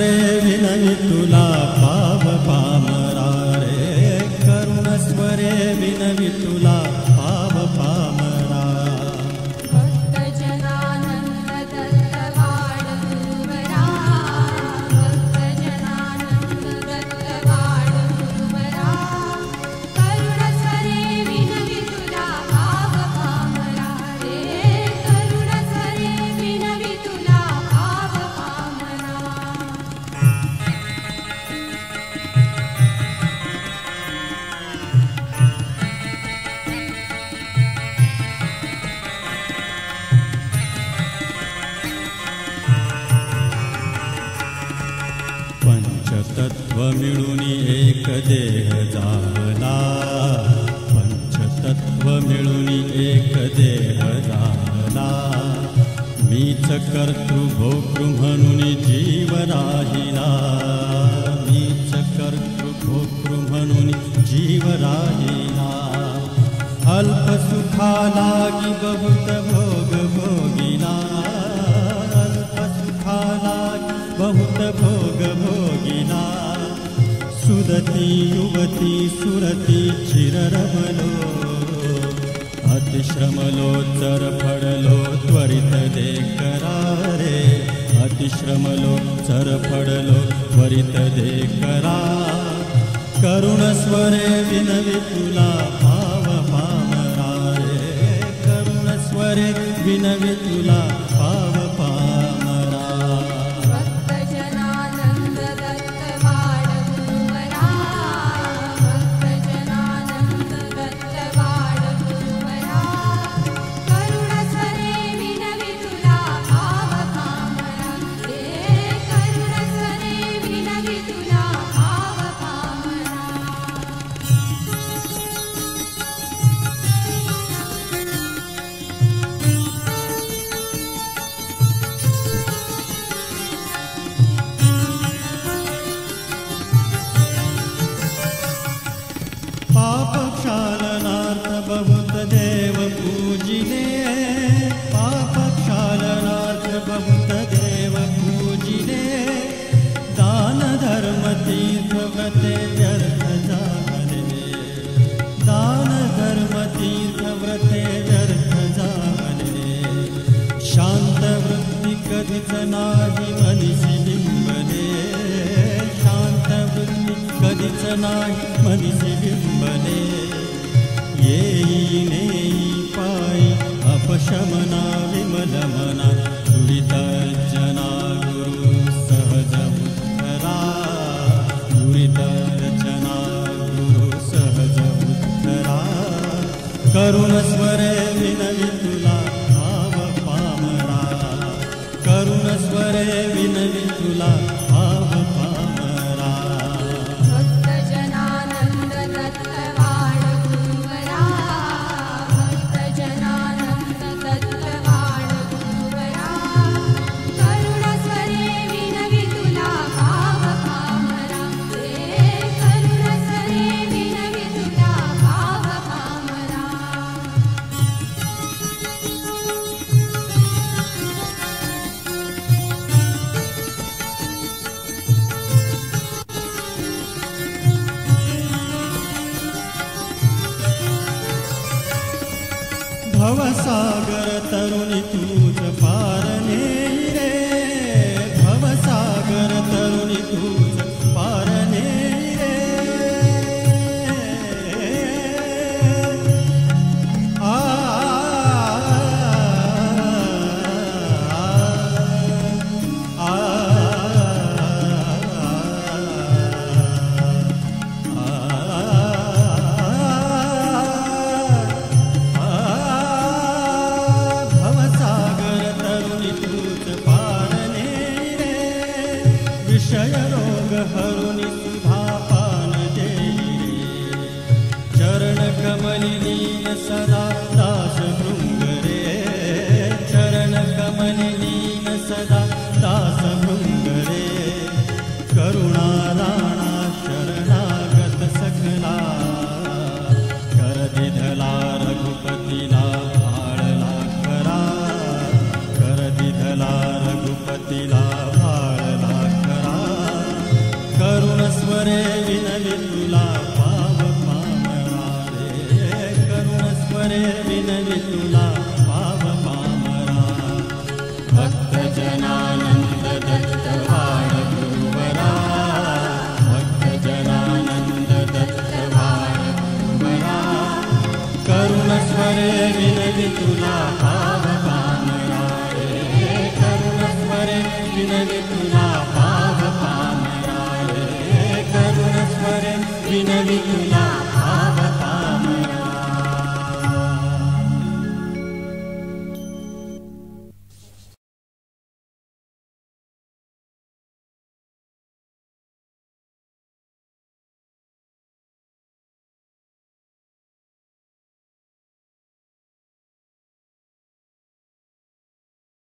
स्वरे विनवी तुला पाव पामरा रे करुण स्वरे विनवी तुला पाव पामरा पंचतत्व मिळून एक देह झाला पंचतत्व मिळून एक देह झाला मीच कर्तृ भोक्तृ म्हणून जीव राहिला मीच कर्तृ भोक्तृ म्हणून जीव राहिला अल्प सुखा लागी बहुत भोग भोगिला अल्प सुखा लागी बहुत भोग भोगिला सुदती युवती सुरती चिररमलो अतिश्रमलो चरफडलो त्वरित देखरा रे अतिश्रमलो चरफडलो त्वरित देखरा करुण स्वरे विनवी तुला पाव पामरा रे करुण स्वरे विनवी तुला पाव पामरा पापक्षालनार्थ बहुत देव पूजिले पापक्षालनार्थ बहुत देव पूजिले दान धर्म तीर्थ व्रते व्यर्थ जाहले दान धर्म तीर्थ व्रते व्यर्थ जाहले शांत वृत्ती कधीच नाही मनीषी बिंबले शांत वृत्ती कधीच नाही मनीषी बिंबले येई नेई पायी अपशमना विमल मना दुरित जना गुरु सहज उद्धरा दुरित जना गुरु सहज उद्धरा करुण स्वरे विनवी तुला पाव पामरा करुण स्वरे विनवी तुला पाव पामरा भवसागर तरुणी तूच पारने रे भवसागर तरुणी तूच पारने रे आ विषय रोग हरुनि सुधा पान देई चरण कमली लीन सदा दास भृंग रे चरण कमली लीन सदा दास भृंग रे करुणा राणा शरणागत सकला कर दिधला रघुपतीला भाळला खरा कर दिधला रघुपतीला भाळला खरा स्वरे विनवी तुला पाव पामरा रे करुण स्वरे विनवी तुला पाव पामरा भक्त जनानंद दत्त वाण गुरुवरा भक्त जनानंद दत्त वाण गुरुवरा करुण स्वरे विनवी तुला पाव पामरा रे करुण स्वरे विनवी तुला